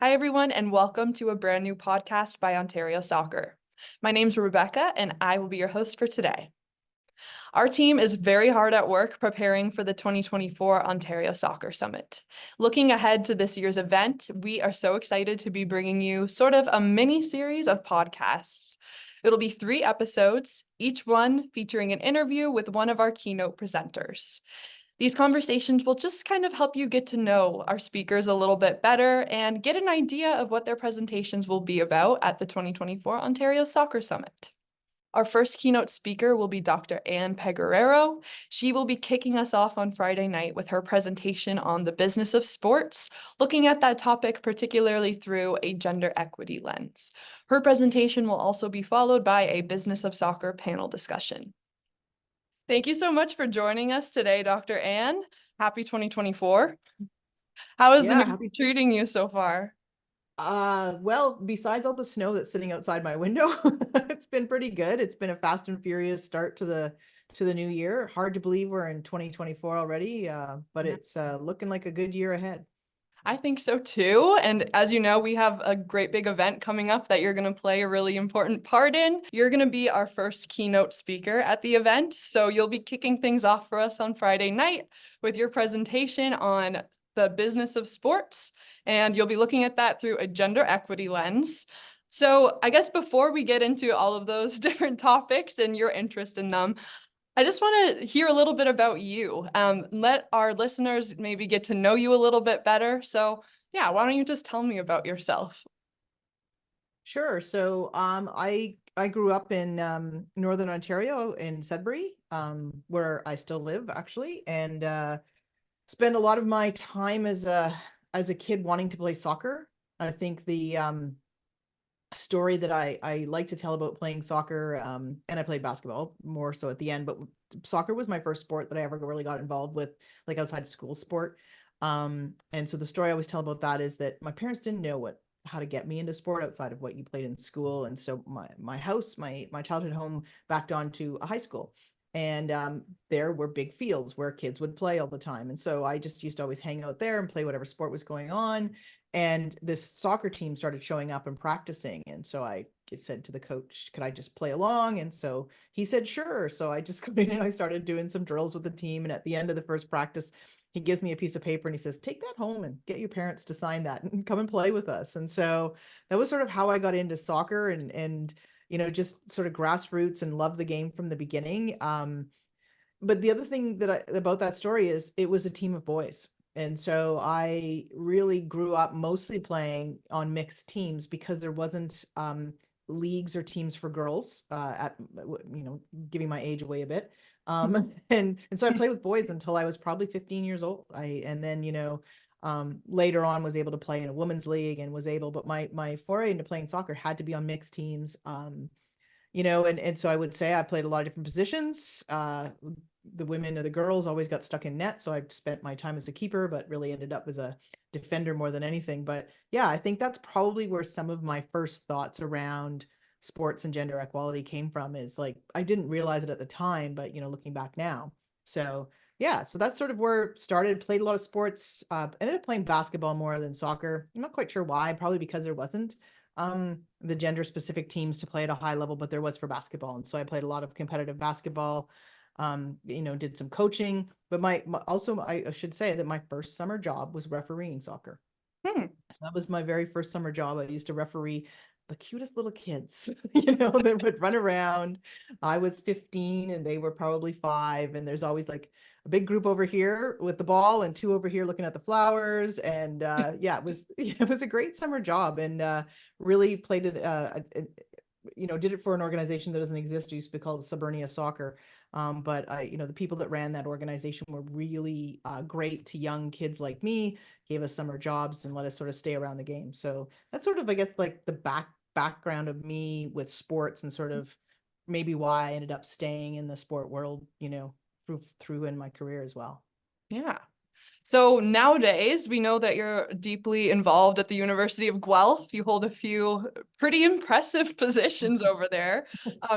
Hi, everyone, and welcome to a brand new podcast by Ontario Soccer. My name's Rebecca, and I will be your host for today. Our team is very hard at work preparing for the 2024 Ontario Soccer Summit. Looking ahead to this year's event, we are so excited to be bringing you sort of a mini series of podcasts. It'll be 3 episodes, each one featuring an interview with one of our keynote presenters. These conversations will just kind of help you get to know our speakers a little bit better and get an idea of what their presentations will be about at the 2024 Ontario Soccer Summit. Our first keynote speaker will be Dr. Pegoraro. She will be kicking us off on Friday night with her presentation on the business of sports, looking at that topic particularly through a gender equity lens. Her presentation will also be followed by a business of soccer panel discussion. Thank you so much for joining us today, Dr. Ann. Happy 2024. How is the new year treating you so far? Well, besides all the snow that's sitting outside my window, it's been pretty good. It's been a fast and furious start to the new year. Hard to believe we're in 2024 already, but it's looking like a good year ahead. I think so too. And as you know, we have a great big event coming up that you're going to play a really important part in. You're going to be our first keynote speaker at the event. So you'll be kicking things off for us on Friday night with your presentation on the business of sports. And you'll be looking at that through a gender equity lens. So I guess before we get into all of those different topics and your interest in them, I just want to hear a little bit about you. Let our listeners maybe get to know you a little bit better. So yeah, why don't you just tell me about yourself? Sure. So I grew up in Northern Ontario in Sudbury, where I still live actually, and spend a lot of my time as a kid wanting to play soccer. I think the story that I like to tell about playing soccer, and I played basketball more so at the end, but soccer was my first sport that I ever really got involved with, like outside school sport. And so the story I always tell about that is that my parents didn't know how to get me into sport outside of what you played in school. And so my childhood home backed onto a high school. And there were big fields where kids would play all the time. And so I just used to always hang out there and play whatever sport was going on. And this soccer team started showing up and practicing. And so I said to the coach, could I just play along? And so he said, sure. So I just got in and I started doing some drills with the team. And at the end of the first practice, he gives me a piece of paper and he says, take that home and get your parents to sign that and come and play with us. And so that was sort of how I got into soccer and just sort of grassroots and loved the game from the beginning. But the other thing about that story is it was a team of boys. And so I really grew up mostly playing on mixed teams because there wasn't leagues or teams for girls giving my age away a bit. And so I played with boys until I was probably 15 years old. And then later on was able to play in a women's league and but my foray into playing soccer had to be on mixed teams. And so I would say I played a lot of different positions. The women or the girls always got stuck in net. So I spent my time as a keeper, but really ended up as a defender more than anything. But yeah, I think that's probably where some of my first thoughts around sports and gender equality came from, is like, I didn't realize it at the time, but looking back now. So yeah, so that's sort of where it started. Played a lot of sports, ended up playing basketball more than soccer. I'm not quite sure why, probably because there wasn't the gender specific teams to play at a high level, but there was for basketball. And so I played a lot of competitive basketball, did some coaching, but also I should say that my first summer job was refereeing soccer. So that was my very first summer job. I used to referee the cutest little kids, that would run around. I was 15 and they were probably 5. And there's always like a big group over here with the ball and 2 over here looking at the flowers. And yeah, it was a great summer job, and really played it, did it for an organization that doesn't exist. It used to be called Suburnia Soccer. But the people that ran that organization were really great to young kids like me, gave us summer jobs and let us sort of stay around the game. So that's sort of, I guess, like the background of me with sports, and sort of maybe why I ended up staying in the sport world, through in my career as well. Yeah. So nowadays, we know that you're deeply involved at the University of Guelph. You hold a few pretty impressive positions over there.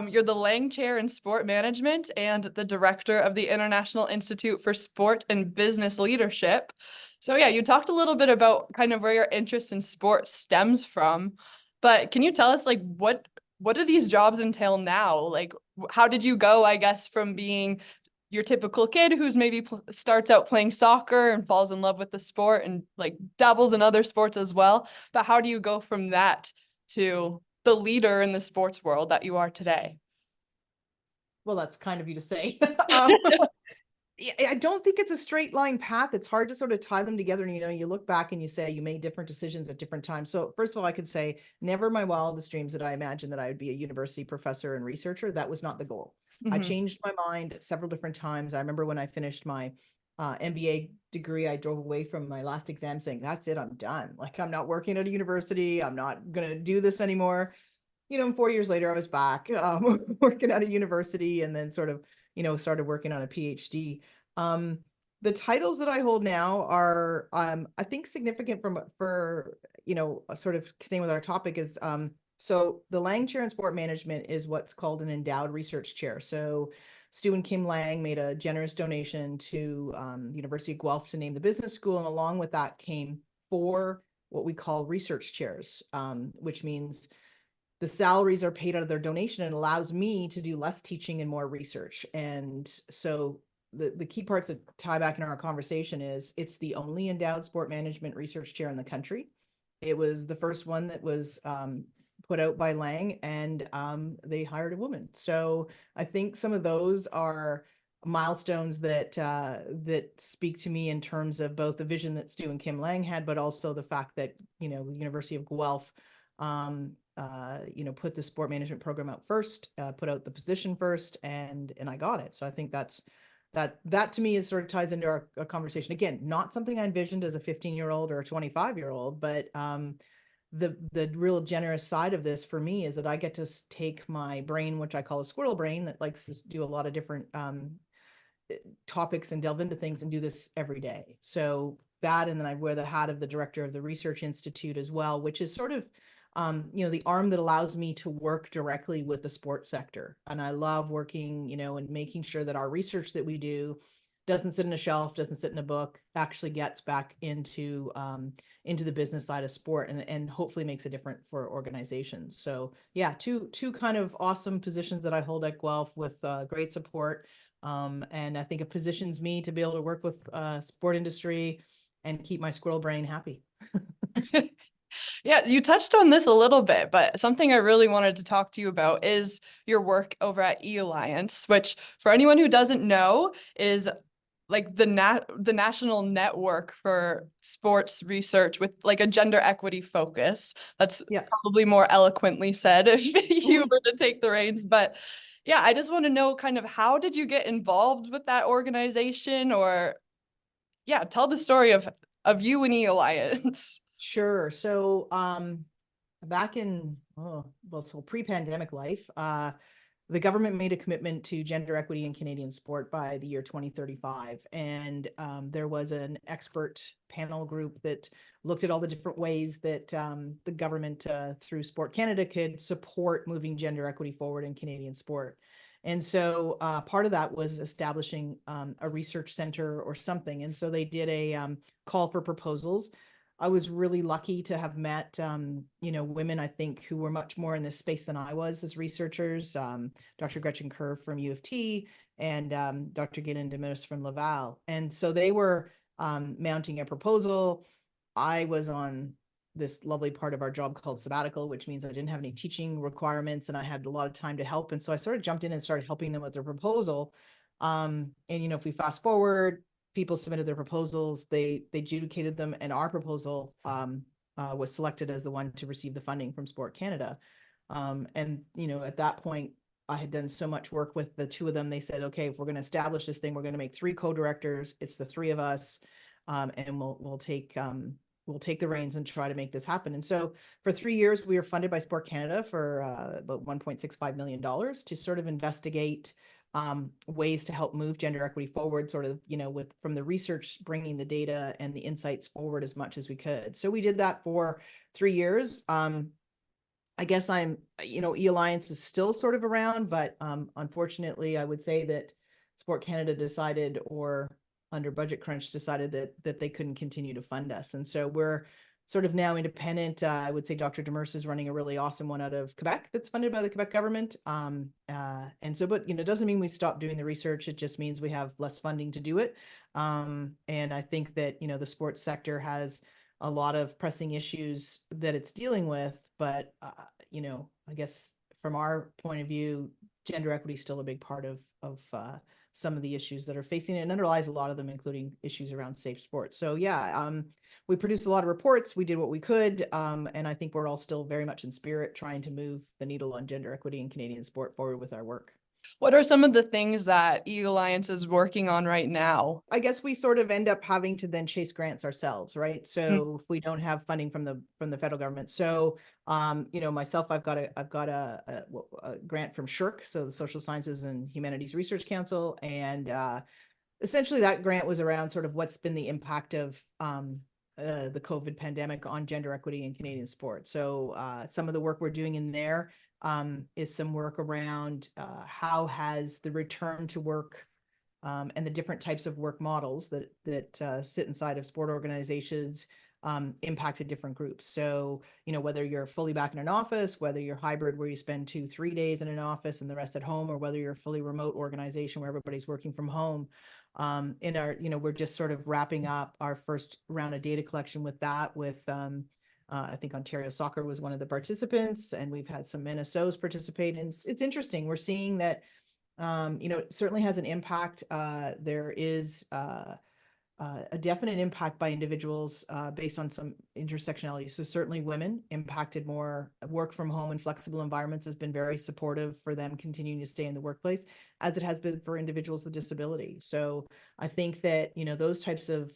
You're the Lang Chair in Sport Management and the Director of the International Institute for Sport and Business Leadership. So yeah, you talked a little bit about kind of where your interest in sports stems from, but can you tell us like what do these jobs entail now? Like how did you go, I guess, from being your typical kid who's maybe starts out playing soccer and falls in love with the sport and like dabbles in other sports as well, but how do you go from that to the leader in the sports world that you are today? Well, that's kind of you to say. um, I don't think it's a straight line path. It's hard to sort of tie them together. And, you look back and you say you made different decisions at different times. So first of all, I could say never in my wildest dreams did I imagine that I would be a university professor and researcher. That was not the goal. I Mm-hmm. changed my mind several different times. I remember when I finished my MBA degree, I drove away from my last exam saying, that's it, I'm done. Like, I'm not working at a university. I'm not going to do this anymore. 4 years later, I was back working at a university and then sort of, started working on a PhD. Um, the titles that I hold now are, I think, significant for, sort of staying with our topic is, so the Lang Chair in Sport Management is what's called an endowed research chair. So Stu and Kim Lang made a generous donation to the University of Guelph to name the business school. And along with that came 4 what we call research chairs, which means the salaries are paid out of their donation and allows me to do less teaching and more research. And so the key parts that tie back in our conversation is it's the only endowed sport management research chair in the country. It was the first one that was put out by Lang, and they hired a woman. So I think some of those are milestones that that speak to me in terms of both the vision that Stu and Kim Lang had, but also the fact that the University of Guelph put the sport management program out first, put out the position first, and I got it. So I think that to me is sort of ties into our conversation. Again, not something I envisioned as a 15-year-old or a 25-year-old, but the real generous side of this for me is that I get to take my brain, which I call a squirrel brain, that likes to do a lot of different topics and delve into things, and do this every day. So that, and then I wear the hat of the director of the Research Institute as well, which is sort of the arm that allows me to work directly with the sports sector. And I love working, and making sure that our research that we do doesn't sit in a shelf, doesn't sit in a book, actually gets back into the business side of sport, and hopefully makes a difference for organizations. So yeah, two kind of awesome positions that I hold at Guelph with great support. And I think it positions me to be able to work with sport industry and keep my squirrel brain happy. Yeah, you touched on this a little bit, but something I really wanted to talk to you about is your work over at E-Alliance, which for anyone who doesn't know is like the national network for sports research with like a gender equity focus. That's Yeah. probably more eloquently said if you were to take the reins. But yeah, I just want to know kind of how did you get involved with that organization, or yeah, tell the story of you and E-Alliance. Sure. So, back in, so pre-pandemic life, the government made a commitment to gender equity in Canadian sport by the year 2035. And there was an expert panel group that looked at all the different ways that the government, through Sport Canada, could support moving gender equity forward in Canadian sport. And so part of that was establishing a research center or something. And so they did a call for proposals. I was really lucky to have met, women, I think, who were much more in this space than I was as researchers. Dr. Gretchen Kerr from U of T and Dr. Gillian Demis from Laval. And so they were mounting a proposal. I was on this lovely part of our job called sabbatical, which means I didn't have any teaching requirements and I had a lot of time to help. And so I sort of jumped in and started helping them with their proposal. And, if we fast forward, people submitted their proposals, they adjudicated them, and our proposal was selected as the one to receive the funding from Sport Canada. And at that point, I had done so much work with the 2 of them. They said, okay, if we're going to establish this thing, we're going to make 3 co-directors. It's the 3 of us, and we'll take the reins and try to make this happen. And so for 3 years, we were funded by Sport Canada for about $1.65 million to sort of investigate ways to help move gender equity forward, sort of, with from the research, bringing the data and the insights forward as much as we could. So we did that for 3 years. I guess E-Alliance is still sort of around, but unfortunately, I would say that Sport Canada decided, or under budget crunch decided that they couldn't continue to fund us. And so we're sort of now independent. I would say Dr. Demers is running a really awesome one out of Quebec that's funded by the Quebec government. And so, but, it doesn't mean we stop doing the research. It just means we have less funding to do it. And I think that, the sports sector has a lot of pressing issues that it's dealing with, but, I guess from our point of view, gender equity is still a big part of some of the issues that are facing it, and underlies a lot of them, including issues around safe sports. So yeah, we produced a lot of reports. We did what we could, and I think we're all still very much in spirit trying to move the needle on gender equity in Canadian sport forward with our work. What are some of the things that E-Alliance is working on right now? I guess we sort of end up having to then chase grants ourselves, right? So if we don't have funding from the federal government. So myself, I've got a grant from SSHRC, so the Social Sciences and Humanities Research Council, and essentially that grant was around sort of what's been the impact of the COVID pandemic on gender equity in Canadian sport. So some of the work we're doing in there is some work around how has the return to work and the different types of work models that sit inside of sport organizations impacted different groups. So, whether you're fully back in an office, whether you're hybrid where you spend 2-3 days in an office and the rest at home, or whether you're a fully remote organization where everybody's working from home. In our, we're just sort of wrapping up our first round of data collection with that, with I think Ontario Soccer was one of the participants, and we've had some NSOs participate. And it's interesting. We're seeing that it certainly has an impact. There is a definite impact by individuals based on some intersectionality. So certainly women impacted more. Work from home and flexible environments has been very supportive for them continuing to stay in the workplace, as it has been for individuals with disability. So I think that, those types of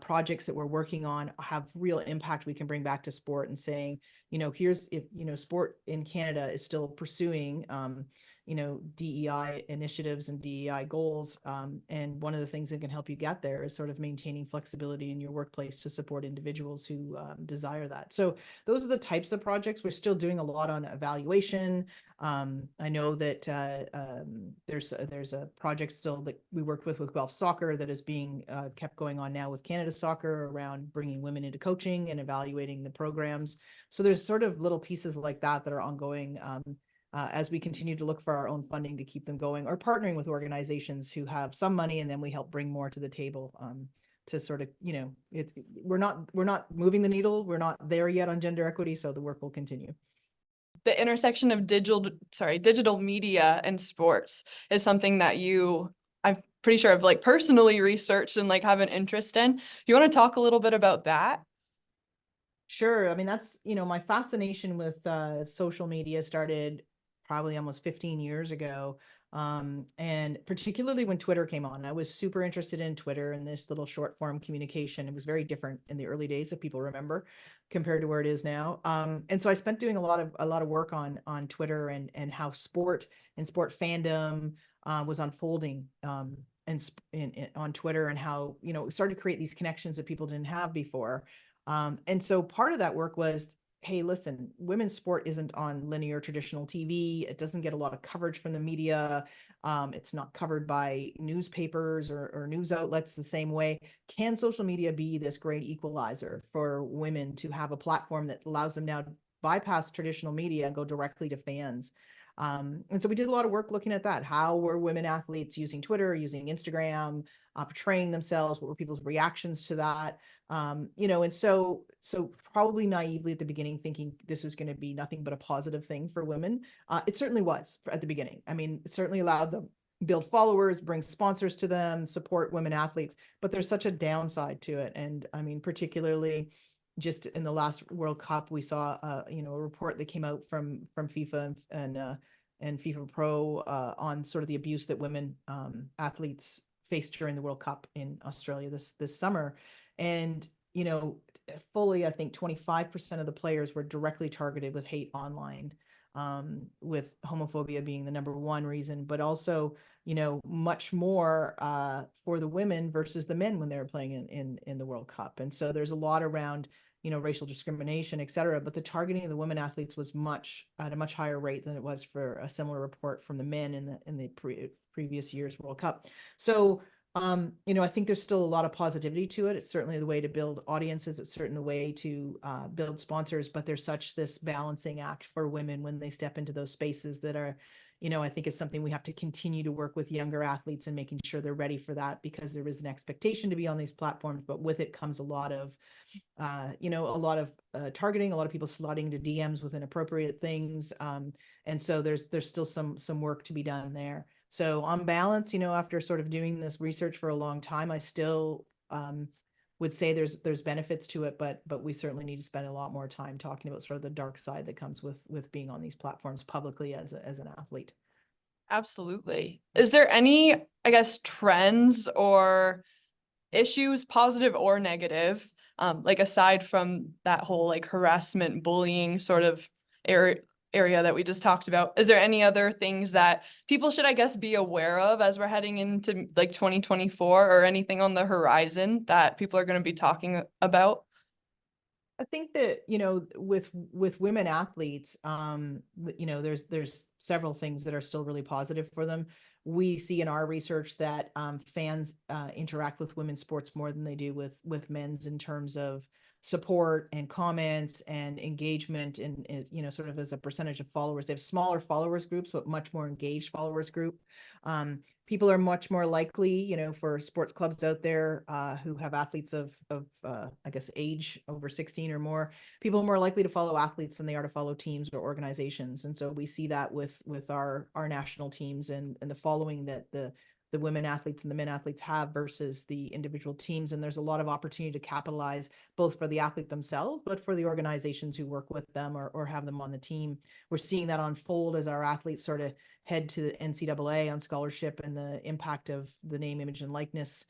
projects that we're working on have real impact we can bring back to sport, and saying, here's if, sport in Canada is still pursuing, DEI initiatives and DEI goals. And one of the things that can help you get there is sort of maintaining flexibility in your workplace to support individuals who desire that. So those are the types of projects. We're still doing a lot on evaluation. I know that there's a project still that we worked with Guelph Soccer that is being kept going on now with Canada Soccer around bringing women into coaching and evaluating the programs. So there's sort of little pieces like that that are ongoing as we continue to look for our own funding to keep them going, or partnering with organizations who have some money, and then we help bring more to the table to sort of, we're not moving the needle. We're not there yet on gender equity, so the work will continue. The intersection of digital media and sports is something that I'm pretty sure I've personally researched and have an interest in. You want to talk a little bit about that? Sure. I mean, that's, my fascination with social media started probably almost 15 years ago. And particularly when Twitter came on, I was super interested in Twitter and this little short form communication. It was very different in the early days, if people remember, compared to where it is now. And so I spent doing a lot of work on Twitter and how sport and sport fandom was unfolding on Twitter, and how, it started to create these connections that people didn't have before. And so part of that work was, hey, listen, women's sport isn't on linear traditional TV. It doesn't get a lot of coverage from the media. It's not covered by newspapers or news outlets the same way. Can social media be this great equalizer for women to have a platform that allows them now to bypass traditional media and go directly to fans? And so we did a lot of work looking at that. How were women athletes using Twitter, using Instagram, portraying themselves? What were people's reactions to that? And so probably naively at the beginning, thinking this is going to be nothing but a positive thing for women. It certainly was at the beginning. I mean, it certainly allowed them build followers, bring sponsors to them, support women athletes, but there's such a downside to it. And I mean, particularly just in the last World Cup, we saw, a report that came out from FIFA and FIFA Pro on sort of the abuse that women athletes faced during the World Cup in Australia this summer. And, fully, I think 25% of the players were directly targeted with hate online, with homophobia being the number one reason, but also, much more for the women versus the men when they were playing in the World Cup. And so there's a lot around, racial discrimination, et cetera, but the targeting of the women athletes was at a much higher rate than it was for a similar report from the men in the previous year's World Cup. So I think there's still a lot of positivity to it. It's certainly the way to build audiences. It's certainly the way to build sponsors, but there's such this balancing act for women when they step into those spaces that are, I think is something we have to continue to work with younger athletes and making sure they're ready for that, because there is an expectation to be on these platforms, but with it comes a lot of targeting, a lot of people slotting to DMs with inappropriate things. And so there's still some work to be done there. So on balance, after sort of doing this research for a long time, I still would say there's benefits to it, but we certainly need to spend a lot more time talking about sort of the dark side that comes with being on these platforms publicly as an athlete. Absolutely. Is there any, I guess, trends or issues, positive or negative, like aside from that whole like harassment, bullying sort of area that we just talked about, is there any other things that people should, I guess, be aware of as we're heading into like 2024, or anything on the horizon that people are going to be talking about? I think that, with women athletes, there's several things that are still really positive for them. We see in our research that fans interact with women's sports more than they do with men's, in terms of support and comments and engagement, and sort of as a percentage of followers. They have smaller followers groups, but much more engaged followers group. People are much more likely, for sports clubs out there who have athletes of I guess age over 16 or more, people are more likely to follow athletes than they are to follow teams or organizations. And so we see that with our national teams, and the following that the women athletes and the men athletes have versus the individual teams. And there's a lot of opportunity to capitalize, both for the athlete themselves, but for the organizations who work with them or have them on the team. We're seeing that unfold as our athletes sort of head to the NCAA on scholarship, and the impact of the name, image, and likeness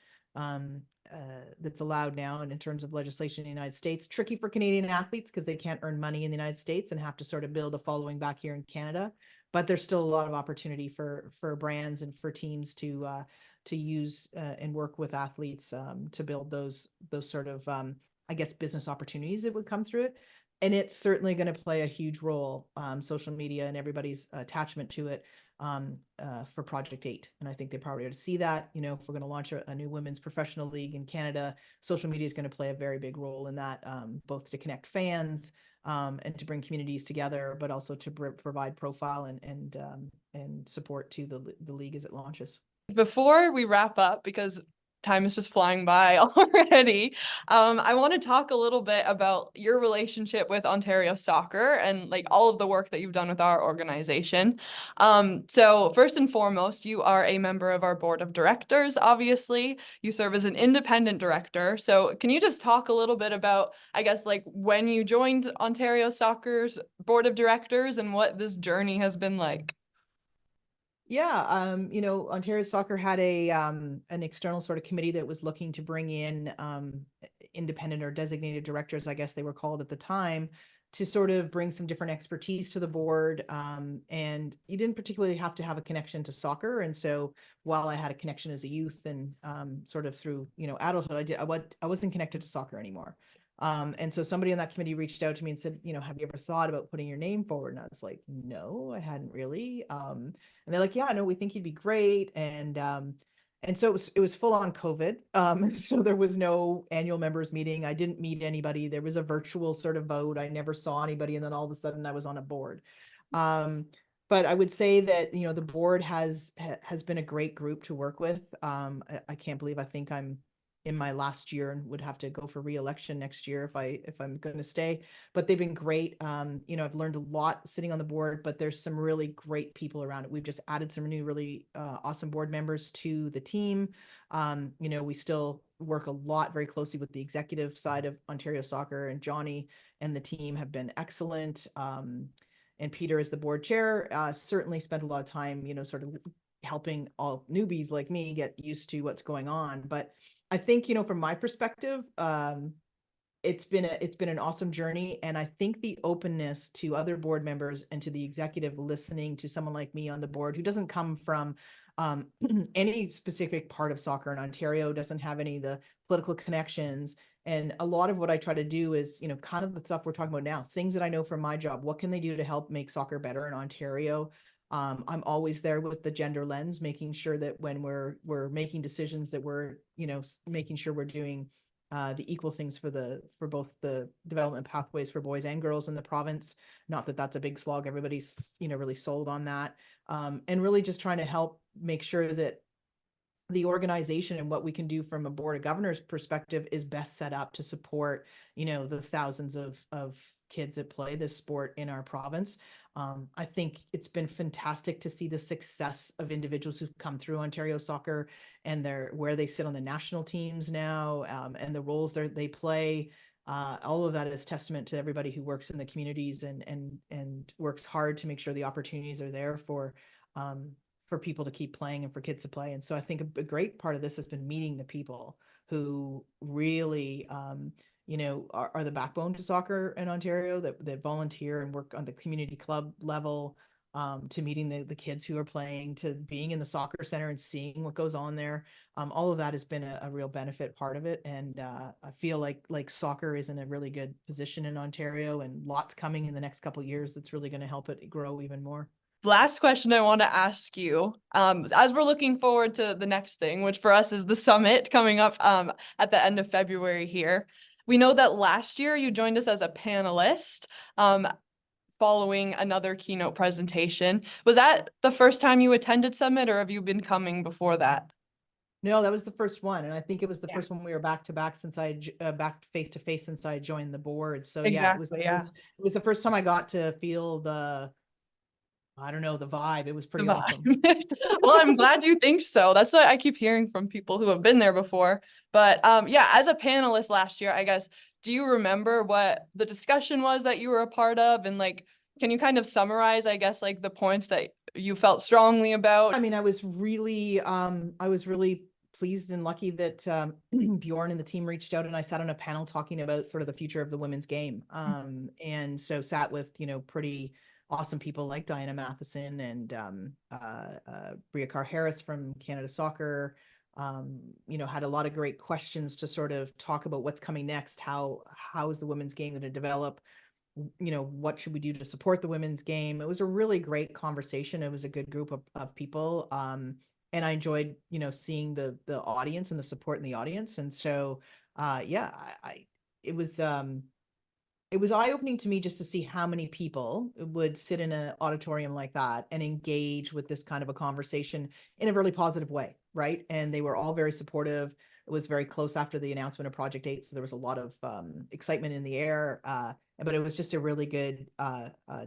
that's allowed now. And in terms of legislation in the United States, tricky for Canadian athletes because they can't earn money in the United States and have to sort of build a following back here in Canada. But there's still a lot of opportunity for brands and for teams to use and work with athletes to build those sort of I guess business opportunities that would come through it. And it's certainly going to play a huge role, social media and everybody's attachment to it, for Project 8. And I think they probably ought to see that, if we're going to launch a new women's professional league in Canada, social media is going to play a very big role in that, both to connect fans and to bring communities together, but also to provide profile and support to the league as it launches. Before we wrap up, because time is just flying by already, I want to talk a little bit about your relationship with Ontario Soccer and like all of the work that you've done with our organization. So first and foremost, you are a member of our board of directors. Obviously, you serve as an independent director. So can you just talk a little bit about, I guess, like when you joined Ontario Soccer's board of directors and what this journey has been like? Yeah, Ontario Soccer had an external sort of committee that was looking to bring in independent or designated directors, I guess they were called at the time, to sort of bring some different expertise to the board. And you didn't particularly have to have a connection to soccer. And so while I had a connection as a youth and sort of through, adulthood, I wasn't connected to soccer anymore. And so somebody on that committee reached out to me and said, have you ever thought about putting your name forward? And I was like, no, I hadn't really. And they're like, yeah, no, we think you'd be great. And so it was full on COVID. So there was no annual members meeting. I didn't meet anybody. There was a virtual sort of vote. I never saw anybody. And then all of a sudden I was on a board. But I would say that, the board has been a great group to work with. I can't believe, I think I'm in my last year and would have to go for re-election next year if I'm going to stay, but they've been great. I've learned a lot sitting on the board, but there's some really great people around it. We've just added some new really awesome board members to the team. We still work a lot very closely with the executive side of Ontario Soccer, and Johnny and the team have been excellent. And Peter, as the board chair, certainly spent a lot of time, sort of helping all newbies like me get used to what's going on. But I think, from my perspective, it's been an awesome journey. And I think the openness to other board members and to the executive listening to someone like me on the board who doesn't come from any specific part of soccer in Ontario, doesn't have any of the political connections. And a lot of what I try to do is, kind of the stuff we're talking about now, things that I know from my job. What can they do to help make soccer better in Ontario? I'm always there with the gender lens, making sure that when we're making decisions that we're, making sure we're doing the equal things for both the development pathways for boys and girls in the province. Not that that's a big slog. Everybody's, really sold on that. And really just trying to help make sure that the organization and what we can do from a board of governors perspective is best set up to support, the thousands of kids that play this sport in our province. I think it's been fantastic to see the success of individuals who've come through Ontario soccer and where they sit on the national teams now, and the roles they play. All of that is testament to everybody who works in the communities and works hard to make sure the opportunities are there for people to keep playing and for kids to play. And so I think a great part of this has been meeting the people who really, are the backbone to soccer in Ontario, that volunteer and work on the community club level, to meeting the kids who are playing, to being in the soccer center and seeing what goes on there. All of that has been a real benefit part of it. And I feel like soccer is in a really good position in Ontario, and lots coming in the next couple of years that's really going to help it grow even more. Last question I want to ask you, as we're looking forward to the next thing, which for us is the summit coming up at the end of February here. We know that last year you joined us as a panelist following another keynote presentation. Was that the first time you attended Summit, or have you been coming before that? No, that was the first one, and I think it was the first one we were back to back since back face to face since I joined the board. So yeah, it was the first time I got to feel I don't know, the vibe. It was pretty awesome. Well, I'm glad you think so. That's what I keep hearing from people who have been there before. But yeah, as a panelist last year, I guess, do you remember what the discussion was that you were a part of? And like, can you kind of summarize, I guess, like the points that you felt strongly about? I mean, I was really pleased and lucky that Bjorn and the team reached out, and I sat on a panel talking about sort of the future of the women's game. And so sat with, pretty awesome people like Diana Matheson and Bria Carr-Harris from Canada Soccer. Had a lot of great questions to sort of talk about what's coming next. How is the women's game going to develop? What should we do to support the women's game? It was a really great conversation. It was a good group of people. And I enjoyed, seeing the audience and the support in the audience. And so, yeah, it was eye-opening to me just to see how many people would sit in an auditorium like that and engage with this kind of a conversation in a really positive way, right? And they were all very supportive. It was very close after the announcement of Project 8, so there was a lot of excitement in the air, but it was just a really good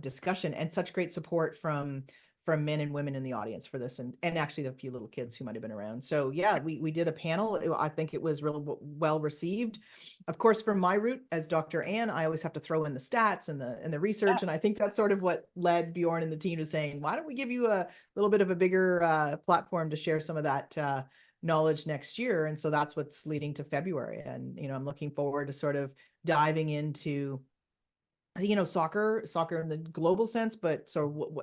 discussion, and such great support from men and women in the audience for this, and actually a few little kids who might have been around. So yeah, we did a panel. I think it was really well received. Of course, from my route as Dr. Ann, I always have to throw in the stats and the research, and I think that's sort of what led Bjorn and the team to saying, why don't we give you a little bit of a bigger platform to share some of that knowledge next year? And so that's what's leading to February, and I'm looking forward to sort of diving into soccer in the global sense, but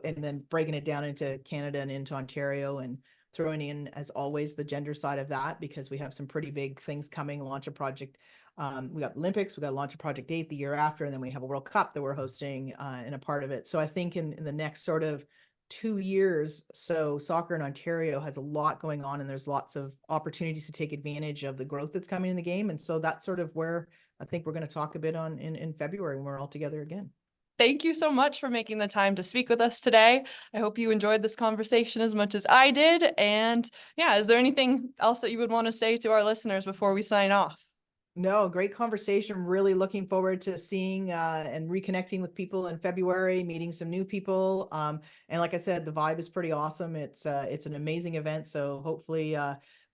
and then breaking it down into Canada and into Ontario, and throwing in, as always, the gender side of that, because we have some pretty big things coming. Launch a project. We got Olympics, we got to launch a Project 8 the year after, and then we have a World Cup that we're hosting and a part of it. So I think in the next sort of 2 years, so soccer in Ontario has a lot going on, and there's lots of opportunities to take advantage of the growth that's coming in the game. And so that's sort of where I think we're going to talk a bit on in February when we're all together again. Thank you so much for making the time to speak with us today. I hope you enjoyed this conversation as much as I did. And yeah, is there anything else that you would want to say to our listeners before we sign off? No, great conversation. Really looking forward to seeing and reconnecting with people in February, meeting some new people. And like I said, the vibe is pretty awesome. It's an amazing event. So hopefully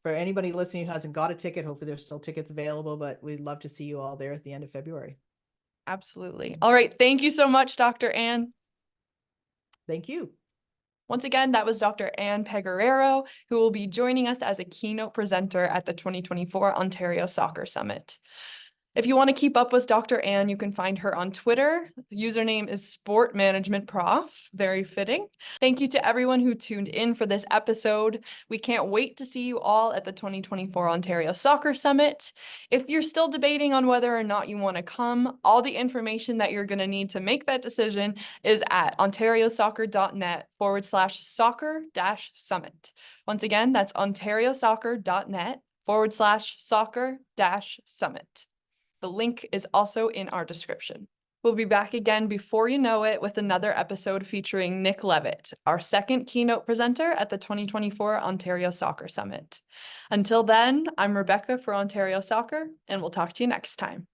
for anybody listening who hasn't got a ticket, hopefully there's still tickets available, but we'd love to see you all there at the end of February. Absolutely. All right. Thank you so much, Dr. Ann. Thank you. Once again, that was Dr. Ann Pegoraro, who will be joining us as a keynote presenter at the 2024 Ontario Soccer Summit. If you want to keep up with Dr. Ann, you can find her on Twitter. The username is Sport Management Prof. Very fitting. Thank you to everyone who tuned in for this episode. We can't wait to see you all at the 2024 Ontario Soccer Summit. If you're still debating on whether or not you want to come, all the information that you're going to need to make that decision is at ontariosoccer.net/soccer-summit. Once again, that's ontariosoccer.net/soccer-summit. The link is also in our description. We'll be back again before you know it with another episode featuring Nick Levitt, our second keynote presenter at the 2024 Ontario Soccer Summit. Until then, I'm Rebecca for Ontario Soccer, and we'll talk to you next time.